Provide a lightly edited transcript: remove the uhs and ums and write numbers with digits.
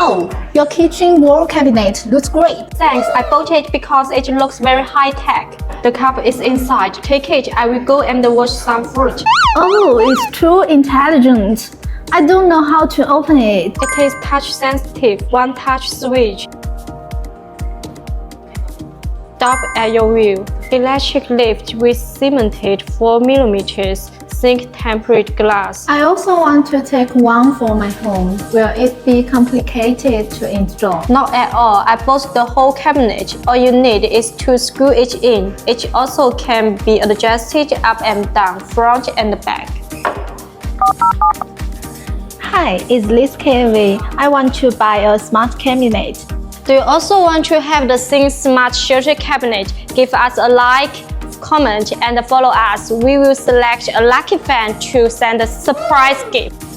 Wow, your kitchen wall cabinet looks great. Thanks, I bought it because it looks very high-tech. The cup is inside. Take it, I will go and wash some fruit. Oh, it's too intelligent. I don't know how to open it. It is touch sensitive, one touch switch. Stop at your wheel. Electric lift with cemented 4mm zinc tempered glass. I also want to take one for my home. Will it be complicated to install? Not at all. I bought the whole cabinet. All you need is to screw it in. It also can be adjusted up and down, front and back. Hi, it's Liz KV. I want to buy a smart cabinet. Do you also want to have the same smart shelter cabinet? Give us a like, comment, and follow us. We will select a lucky fan to send a surprise gift.